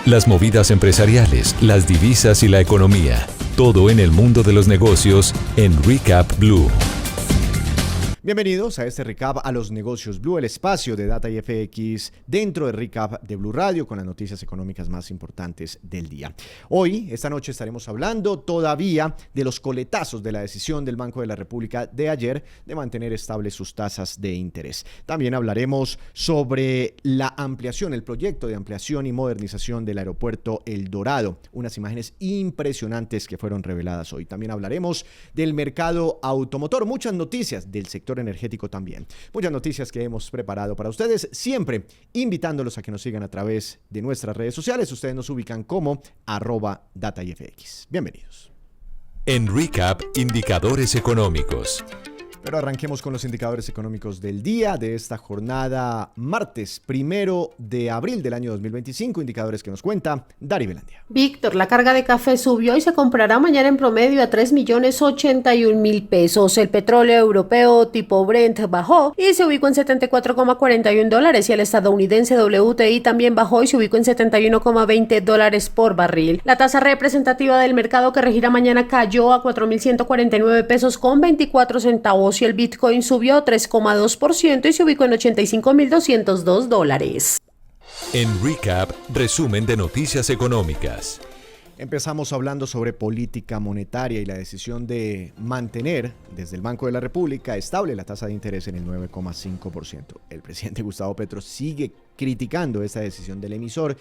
las movidas empresariales, las divisas y la economía. Todo en el mundo de los negocios en Recap Blue. Bienvenidos a este recap a los negocios Blue, el espacio de Data y FX dentro de Recap de Blue Radio con las noticias económicas más importantes del día. Hoy, esta noche, estaremos hablando todavía de los coletazos de la decisión del Banco de la República de ayer de mantener estables sus tasas de interés. También hablaremos sobre la ampliación, el proyecto de ampliación y modernización del aeropuerto El Dorado, unas imágenes impresionantes que fueron reveladas hoy. También hablaremos del mercado automotor, muchas noticias del sector energético también. Muchas noticias que hemos preparado para ustedes, siempre invitándolos a que nos sigan a través de nuestras redes sociales. Ustedes nos ubican como @DataIFX. Bienvenidos. En Recap, indicadores económicos. Pero arranquemos con los indicadores económicos del día de esta jornada martes 1 de abril del año 2025. Indicadores que nos cuenta Dari Belandia. Víctor, la carga de café subió y se comprará mañana en promedio a 3.081.000 pesos. El petróleo europeo tipo Brent bajó y se ubicó en $74,41 y el estadounidense WTI también bajó y se ubicó en $71,20 por barril. La tasa representativa del mercado que regirá mañana cayó a 4.149 pesos con 24 centavos. Y el Bitcoin subió 3,2% y se ubicó en $85.202. En Recap, resumen de noticias económicas. Empezamos hablando sobre política monetaria y la decisión de mantener desde el Banco de la República estable la tasa de interés en el 9,5%. El presidente Gustavo Petro sigue criticando esta decisión del emisor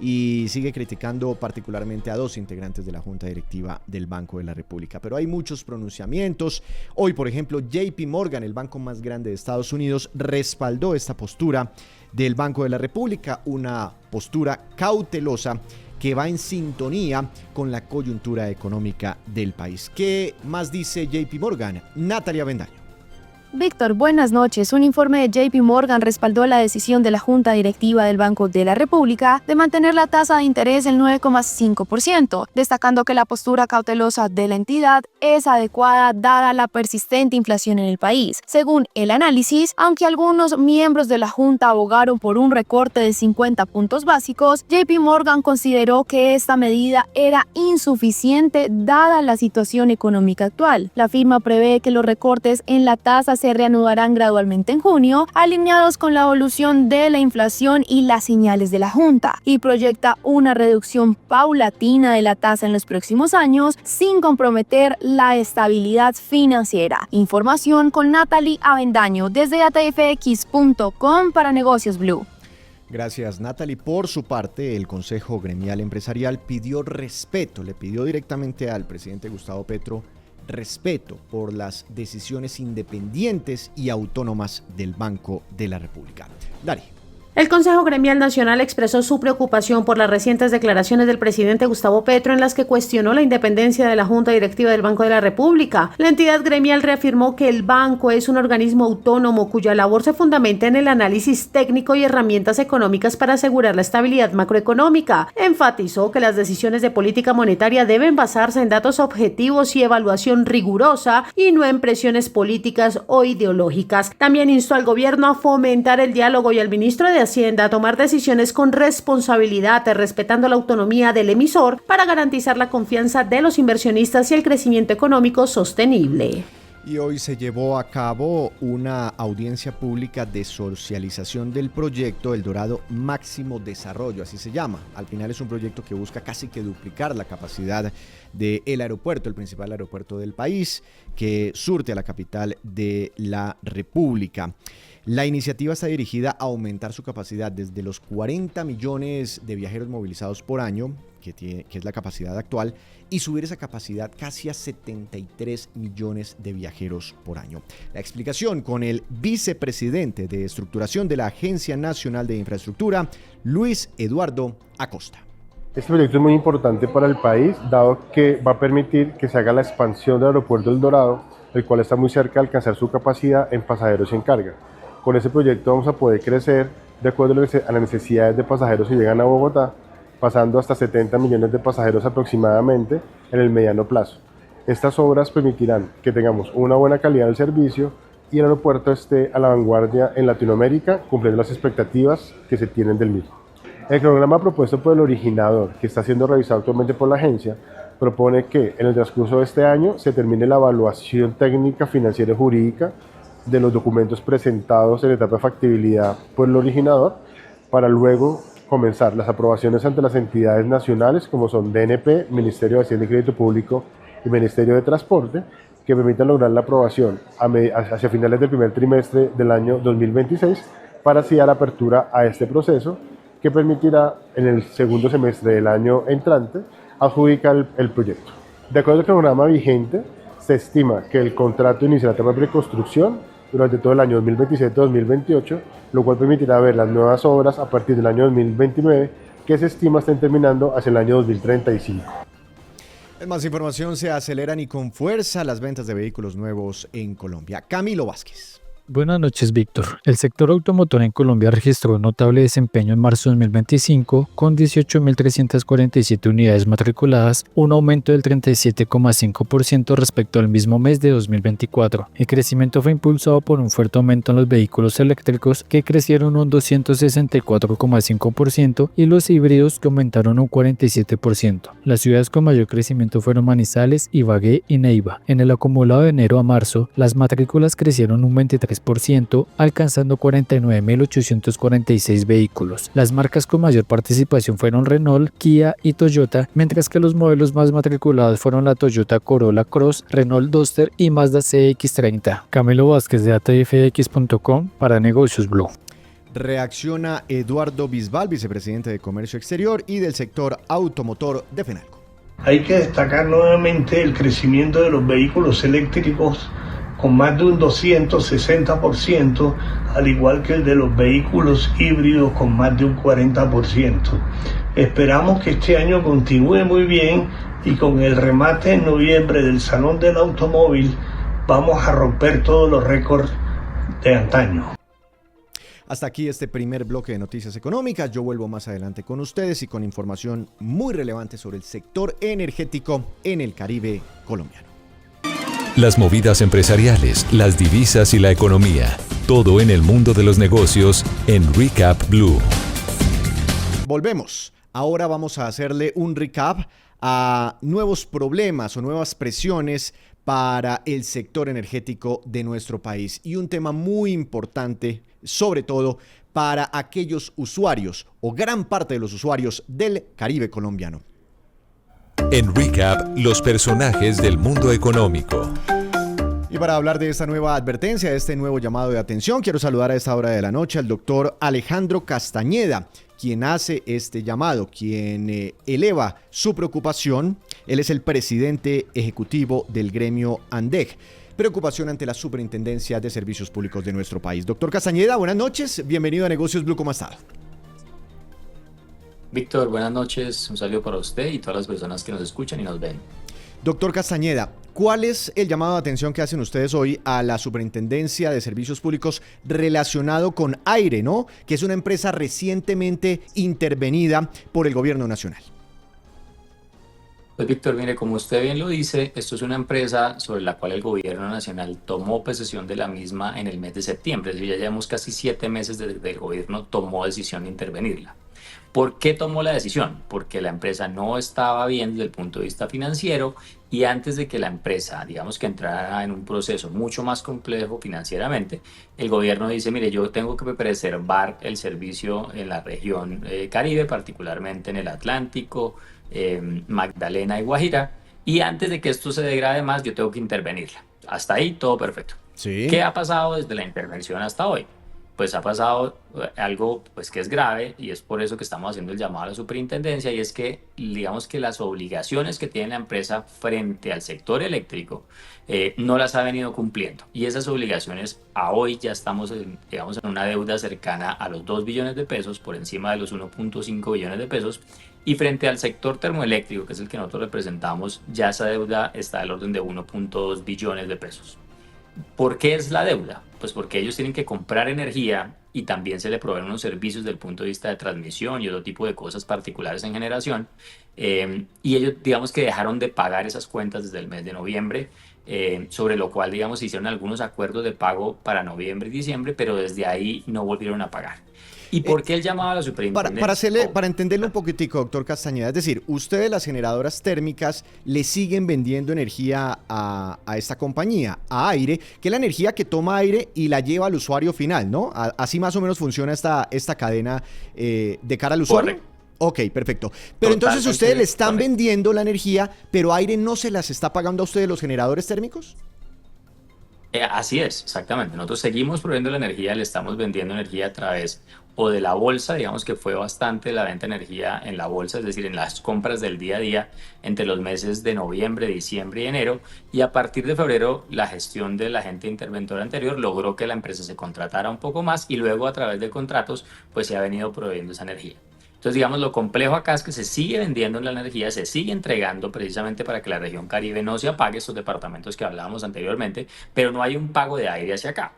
y sigue criticando particularmente a dos integrantes de la Junta Directiva del Banco de la República. Pero hay muchos pronunciamientos. Hoy, por ejemplo, JP Morgan, el banco más grande de Estados Unidos, respaldó esta postura del Banco de la República, una postura cautelosa que va en sintonía con la coyuntura económica del país. ¿Qué más dice JP Morgan? Natalia Bendaño. Víctor, buenas noches. Un informe de JP Morgan respaldó la decisión de la Junta Directiva del Banco de la República de mantener la tasa de interés en 9,5%, destacando que la postura cautelosa de la entidad es adecuada dada la persistente inflación en el país. Según el análisis, aunque algunos miembros de la Junta abogaron por un recorte de 50 puntos básicos, JP Morgan consideró que esta medida era insuficiente dada la situación económica actual. La firma prevé que los recortes en la tasa se reanudarán gradualmente en junio, alineados con la evolución de la inflación y las señales de la Junta, y proyecta una reducción paulatina de la tasa en los próximos años sin comprometer la estabilidad financiera. Información con Natalie Avendaño desde datafx.com para Negocios Blue. Gracias, Natalie. Por su parte, el Consejo Gremial Empresarial pidió respeto, le pidió directamente al presidente Gustavo Petro respeto por las decisiones independientes y autónomas del Banco de la República. Dari. El Consejo Gremial Nacional expresó su preocupación por las recientes declaraciones del presidente Gustavo Petro en las que cuestionó la independencia de la Junta Directiva del Banco de la República. La entidad gremial reafirmó que el banco es un organismo autónomo cuya labor se fundamenta en el análisis técnico y herramientas económicas para asegurar la estabilidad macroeconómica. Enfatizó que las decisiones de política monetaria deben basarse en datos objetivos y evaluación rigurosa y no en presiones políticas o ideológicas. También instó al gobierno a fomentar el diálogo y al ministro de Hacienda a tomar decisiones con responsabilidad, respetando la autonomía del emisor para garantizar la confianza de los inversionistas y el crecimiento económico sostenible. Y hoy se llevó a cabo una audiencia pública de socialización del proyecto El Dorado Máximo Desarrollo, así se llama. Al final es un proyecto que busca casi que duplicar la capacidad del aeropuerto, el principal aeropuerto del país, que surte a la capital de la República. La iniciativa está dirigida a aumentar su capacidad desde los 40 millones de viajeros movilizados por año, que es la capacidad actual, y subir esa capacidad casi a 73 millones de viajeros por año. La explicación con el vicepresidente de estructuración de la Agencia Nacional de Infraestructura, Luis Eduardo Acosta. Este proyecto es muy importante para el país, dado que va a permitir que se haga la expansión del aeropuerto El Dorado, el cual está muy cerca de alcanzar su capacidad en pasajeros y en carga. Con ese proyecto vamos a poder crecer de acuerdo a las necesidades de pasajeros que llegan a Bogotá, pasando hasta 70 millones de pasajeros aproximadamente en el mediano plazo. Estas obras permitirán que tengamos una buena calidad del servicio y el aeropuerto esté a la vanguardia en Latinoamérica, cumpliendo las expectativas que se tienen del mismo. El cronograma propuesto por el originador, que está siendo revisado actualmente por la agencia, propone que en el transcurso de este año se termine la evaluación técnica, financiera y jurídica de los documentos presentados en etapa de factibilidad por el originador, para luego comenzar las aprobaciones ante las entidades nacionales como son DNP, Ministerio de Hacienda y Crédito Público y Ministerio de Transporte, que permitan lograr la aprobación hacia finales del primer trimestre del año 2026 para así dar apertura a este proceso que permitirá en el segundo semestre del año entrante adjudicar el proyecto. De acuerdo al cronograma vigente, se estima que el contrato iniciará etapa de preconstrucción durante todo el año 2027-2028, lo cual permitirá ver las nuevas obras a partir del año 2029, que se estima estén terminando hacia el año 2035. En más información, se aceleran y con fuerza las ventas de vehículos nuevos en Colombia. Camilo Vázquez. Buenas noches, Víctor. El sector automotor en Colombia registró un notable desempeño en marzo de 2025 con 18.347 unidades matriculadas, un aumento del 37,5% respecto al mismo mes de 2024. El crecimiento fue impulsado por un fuerte aumento en los vehículos eléctricos, que crecieron un 264,5%, y los híbridos, que aumentaron un 47%. Las ciudades con mayor crecimiento fueron Manizales, Ibagué y Neiva. En el acumulado de enero a marzo, las matrículas crecieron un 23%, alcanzando 49.846 vehículos. Las marcas con mayor participación fueron Renault, Kia y Toyota, mientras que los modelos más matriculados fueron la Toyota Corolla Cross, Renault Duster y Mazda CX-30. Camilo Vázquez de datayfx.com para Negocios Blue. Reacciona Eduardo Bisbal, vicepresidente de Comercio Exterior y del sector automotor de FENALCO. Hay que destacar nuevamente el crecimiento de los vehículos eléctricos con más de un 260%, al igual que el de los vehículos híbridos con más de un 40%. Esperamos que este año continúe muy bien y con el remate en noviembre del Salón del Automóvil vamos a romper todos los récords de antaño. Hasta aquí este primer bloque de noticias económicas. Yo vuelvo más adelante con ustedes y con información muy relevante sobre el sector energético en el Caribe colombiano. Las movidas empresariales, las divisas y la economía. Todo en el mundo de los negocios en Recap Blue. Volvemos. Ahora vamos a hacerle un recap a nuevos problemas o nuevas presiones para el sector energético de nuestro país. Y un tema muy importante, sobre todo para aquellos usuarios o gran parte de los usuarios del Caribe colombiano. En Recap, los personajes del mundo económico. Y para hablar de esta nueva advertencia, de este nuevo llamado de atención, quiero saludar a esta hora de la noche al doctor Alejandro Castañeda, quien hace este llamado, quien eleva su preocupación. Él es el presidente ejecutivo del gremio ANDEC. Preocupación ante la Superintendencia de Servicios Públicos de nuestro país. Doctor Castañeda, buenas noches. Bienvenido a Negocios Blue. ¿Cómo ha estado? Víctor, buenas noches, un saludo para usted y todas las personas que nos escuchan y nos ven. Doctor Castañeda, ¿cuál es el llamado de atención que hacen ustedes hoy a la Superintendencia de Servicios Públicos relacionado con Aire, ¿no? Que es una empresa recientemente intervenida por el gobierno nacional. Pues Víctor, mire, como usted bien lo dice, esto es una empresa sobre la cual el gobierno nacional tomó posesión de la misma en el mes de septiembre, es decir, ya llevamos casi 7 meses desde que el gobierno tomó decisión de intervenirla. ¿Por qué tomó la decisión? Porque la empresa no estaba bien desde el punto de vista financiero y antes de que la empresa, digamos que entrara en un proceso mucho más complejo financieramente, el gobierno dice, mire, yo tengo que preservar el servicio en la región Caribe, particularmente en el Atlántico, Magdalena y Guajira, y antes de que esto se degrade más, yo tengo que intervenirla. Hasta ahí todo perfecto. Sí. ¿Qué ha pasado desde la intervención hasta hoy? Pues ha pasado algo pues que es grave y es por eso que estamos haciendo el llamado a la superintendencia, y es que digamos que las obligaciones que tiene la empresa frente al sector eléctrico no las ha venido cumpliendo, y esas obligaciones a hoy ya estamos digamos en una deuda cercana a los 2 billones de pesos, por encima de los 1.5 billones de pesos, y frente al sector termoeléctrico, que es el que nosotros representamos, ya esa deuda está del orden de 1.2 billones de pesos. ¿Por qué es la deuda? Pues porque ellos tienen que comprar energía y también se le proveen unos servicios desde el punto de vista de transmisión y otro tipo de cosas particulares en generación, y ellos digamos que dejaron de pagar esas cuentas desde el mes de noviembre, sobre lo cual digamos hicieron algunos acuerdos de pago para noviembre y diciembre, pero desde ahí no volvieron a pagar. ¿Y por qué el llamado a la superintendencia? Para entenderlo un poquitico, doctor Castañeda, es decir, ustedes las generadoras térmicas le siguen vendiendo energía a esta compañía, a Aire, que es la energía que toma Aire y la lleva al usuario final, ¿no? Así más o menos funciona esta cadena de cara al usuario. Correcto. Ok, perfecto. Pero entonces ustedes le están vendiendo la energía, pero Aire no se las está pagando a ustedes los generadores térmicos. Así es, exactamente. Nosotros seguimos proveyendo la energía, le estamos vendiendo energía a través o de la bolsa, digamos que fue bastante la venta de energía en la bolsa, es decir, en las compras del día a día entre los meses de noviembre, diciembre y enero, y a partir de febrero la gestión del agente interventor anterior logró que la empresa se contratara un poco más y luego a través de contratos pues se ha venido proveyendo esa energía. Entonces, digamos, lo complejo acá es que se sigue vendiendo la energía, se sigue entregando precisamente para que la región Caribe no se apague, estos departamentos que hablábamos anteriormente, pero no hay un pago de Aire hacia acá.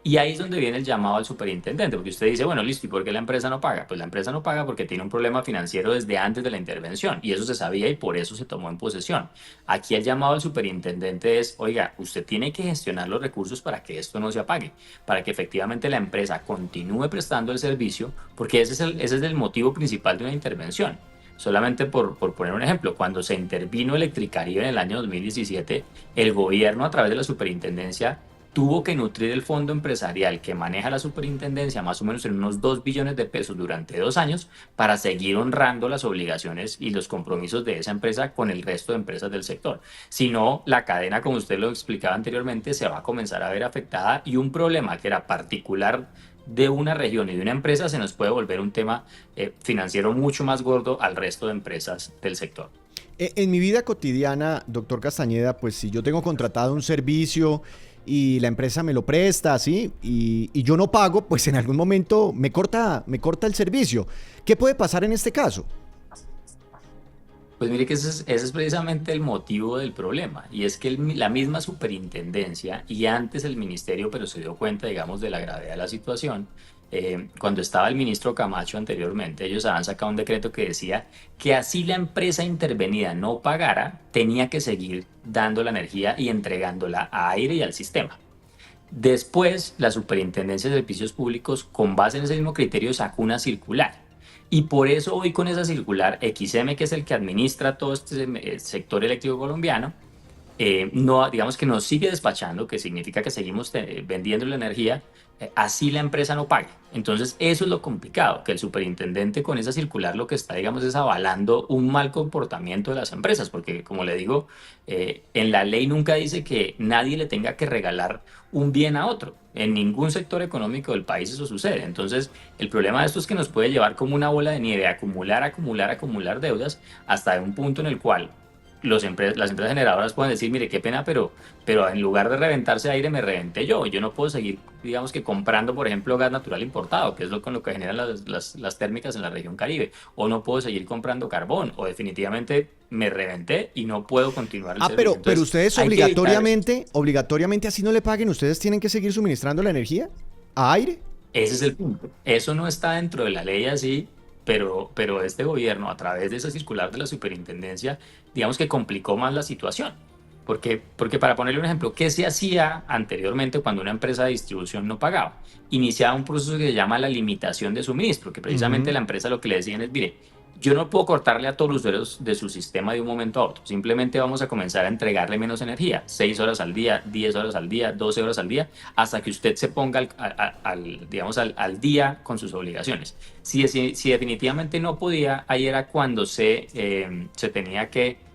Y ahí es donde viene el llamado al superintendente, porque usted dice, bueno, listo, ¿y por qué la empresa no paga? Pues la empresa no paga porque tiene un problema financiero desde antes de la intervención, y eso se sabía y por eso se tomó en posesión. Aquí el llamado al superintendente es, oiga, usted tiene que gestionar los recursos para que esto no se apague, para que efectivamente la empresa continúe prestando el servicio, porque ese es el motivo principal de una intervención. Solamente por poner un ejemplo, cuando se intervino Electricaribe en el año 2017, el gobierno a través de la superintendencia tuvo que nutrir el fondo empresarial que maneja la superintendencia más o menos en unos 2 billones de pesos durante 2 años para seguir honrando las obligaciones y los compromisos de esa empresa con el resto de empresas del sector. Si no, la cadena, como usted lo explicaba anteriormente, se va a comenzar a ver afectada y un problema que era particular de una región y de una empresa se nos puede volver un tema financiero mucho más gordo al resto de empresas del sector. En mi vida cotidiana, doctor Castañeda, pues si yo tengo contratado un servicio y la empresa me lo presta, ¿sí? Y yo no pago, pues en algún momento me corta el servicio. ¿Qué puede pasar en este caso? Pues mire que ese es precisamente el motivo del problema, y es que la misma superintendencia y antes el ministerio, pero se dio cuenta, digamos, de la gravedad de la situación, cuando estaba el ministro Camacho anteriormente, ellos habían sacado un decreto que decía que así la empresa intervenida no pagara, tenía que seguir dando la energía y entregándola a Aire y al sistema. Después, la Superintendencia de Servicios Públicos, con base en ese mismo criterio, sacó una circular. Y por eso hoy con esa circular, XM, que es el que administra todo este sector eléctrico colombiano, no, digamos que nos sigue despachando, que significa que seguimos vendiendo la energía, así la empresa no pague. Entonces eso es lo complicado, que el superintendente con esa circular lo que está, digamos, es avalando un mal comportamiento de las empresas, porque como le digo, en la ley nunca dice que nadie le tenga que regalar un bien a otro. En ningún sector económico del país eso sucede. Entonces el problema de esto es que nos puede llevar como una bola de nieve a acumular deudas hasta un punto en el cual las empresas generadoras pueden decir, mire, qué pena, pero en lugar de reventarse Aire, me reventé yo. Yo no puedo seguir, digamos que comprando, por ejemplo, gas natural importado, que es con lo que generan las térmicas en la región Caribe. O no puedo seguir comprando carbón, o definitivamente me reventé y no puedo continuar el servicio. Pero ustedes obligatoriamente así no le paguen, ¿ustedes tienen que seguir suministrando la energía a Aire? Ese es el punto. Eso no está dentro de la ley así. Pero este gobierno, a través de esa circular de la superintendencia, digamos que complicó más la situación. Porque para ponerle un ejemplo, ¿qué se hacía anteriormente cuando una empresa de distribución no pagaba? Iniciaba un proceso que se llama la limitación de suministro, que precisamente la empresa lo que le decían es, mire, yo no puedo cortarle a todos los usuarios de su sistema de un momento a otro. Simplemente vamos a comenzar a entregarle menos energía. 6 horas al día, 10 horas al día, 12 horas al día, hasta que usted se ponga al día con sus obligaciones. Si definitivamente no podía, ahí era cuando se tenía que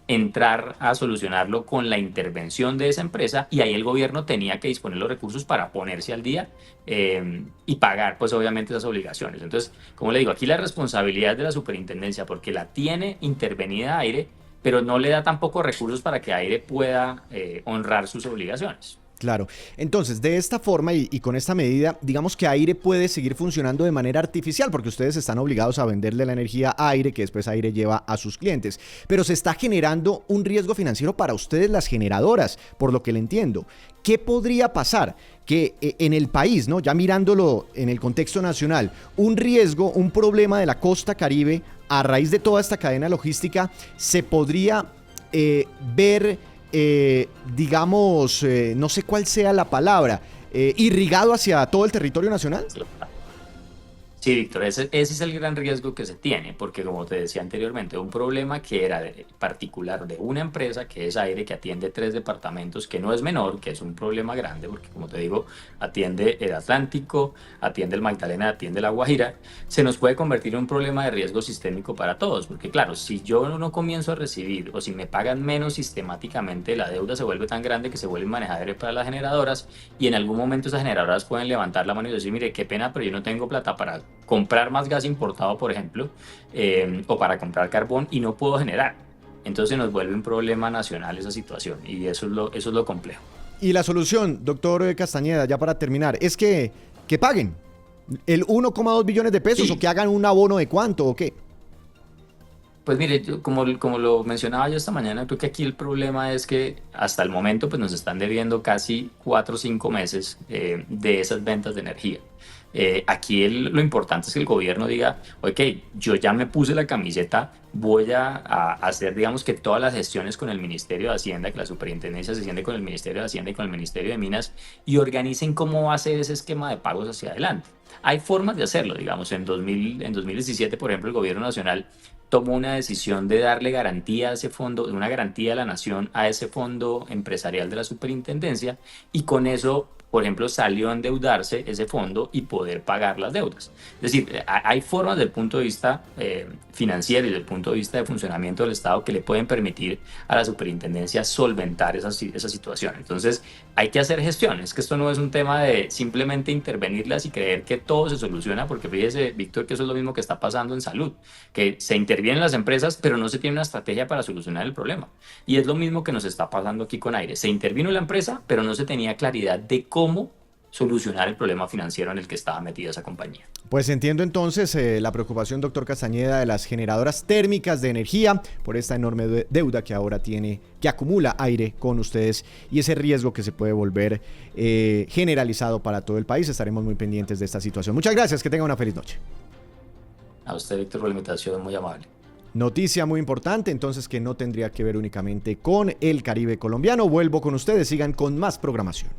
entrar a solucionarlo con la intervención de esa empresa, y ahí el gobierno tenía que disponer los recursos para ponerse al día y pagar pues obviamente esas obligaciones. Entonces, como le digo, aquí la responsabilidad es de la superintendencia porque la tiene intervenida Aire, pero no le da tampoco recursos para que Aire pueda honrar sus obligaciones. Claro. Entonces, de esta forma y con esta medida, digamos que Aire puede seguir funcionando de manera artificial, porque ustedes están obligados a venderle la energía a Aire, que después Aire lleva a sus clientes. Pero se está generando un riesgo financiero para ustedes, las generadoras, por lo que le entiendo. ¿Qué podría pasar? Que en el país, ¿no? Ya mirándolo en el contexto nacional, un riesgo, un problema de la costa Caribe, a raíz de toda esta cadena logística, se podría ver... digamos, no sé cuál sea la palabra, irrigado hacia todo el territorio nacional? Sí, Víctor, ese es el gran riesgo que se tiene, porque como te decía anteriormente, un problema que era particular de una empresa, que es Aire, que atiende 3 departamentos, que no es menor, que es un problema grande, porque como te digo, atiende el Atlántico, atiende el Magdalena, atiende la Guajira, se nos puede convertir en un problema de riesgo sistémico para todos, porque claro, si yo no comienzo a recibir o si me pagan menos sistemáticamente, la deuda se vuelve tan grande que se vuelve manejable para las generadoras y en algún momento esas generadoras pueden levantar la mano y decir, mire, qué pena, pero yo no tengo plata para comprar más gas importado, por ejemplo, o para comprar carbón y no puedo generar. Entonces nos vuelve un problema nacional esa situación y eso es lo complejo. Y la solución, doctor Castañeda, ya para terminar, es que paguen el 1,2 billones de pesos, sí, o que hagan un abono de cuánto o qué. Pues mire, como lo mencionaba yo esta mañana, creo que aquí el problema es que hasta el momento pues nos están debiendo casi 4 o 5 meses de esas ventas de energía. Aquí lo importante es que el gobierno diga, ok, yo ya me puse la camiseta, voy a hacer, digamos, que todas las gestiones con el Ministerio de Hacienda, que la superintendencia se siente con el Ministerio de Hacienda y con el Ministerio de Minas y organicen cómo va a ser ese esquema de pagos hacia adelante. Hay formas de hacerlo, digamos, en 2017, por ejemplo, el gobierno nacional tomó una decisión de darle garantía a ese fondo, una garantía de la nación a ese fondo empresarial de la superintendencia y con eso, por ejemplo, salió a endeudarse ese fondo y poder pagar las deudas. Es decir, hay formas desde el punto de vista financiero y desde el punto de vista de funcionamiento del Estado que le pueden permitir a la superintendencia solventar esa situación. Entonces, hay que hacer gestiones, que esto no es un tema de simplemente intervenirlas y creer que todo se soluciona, porque fíjese, Víctor, que eso es lo mismo que está pasando en salud, que se intervienen las empresas, pero no se tiene una estrategia para solucionar el problema. Y es lo mismo que nos está pasando aquí con Aire. Se intervino la empresa, pero no se tenía claridad de cómo solucionar el problema financiero en el que estaba metida esa compañía. Pues entiendo entonces la preocupación, doctor Castañeda, de las generadoras térmicas de energía por esta enorme deuda que ahora tiene, que acumula Aire con ustedes y ese riesgo que se puede volver generalizado para todo el país. Estaremos muy pendientes de esta situación. Muchas gracias, que tenga una feliz noche. A usted, Víctor, por la invitación, muy amable. Noticia muy importante, entonces, que no tendría que ver únicamente con el Caribe colombiano. Vuelvo con ustedes, sigan con más programación.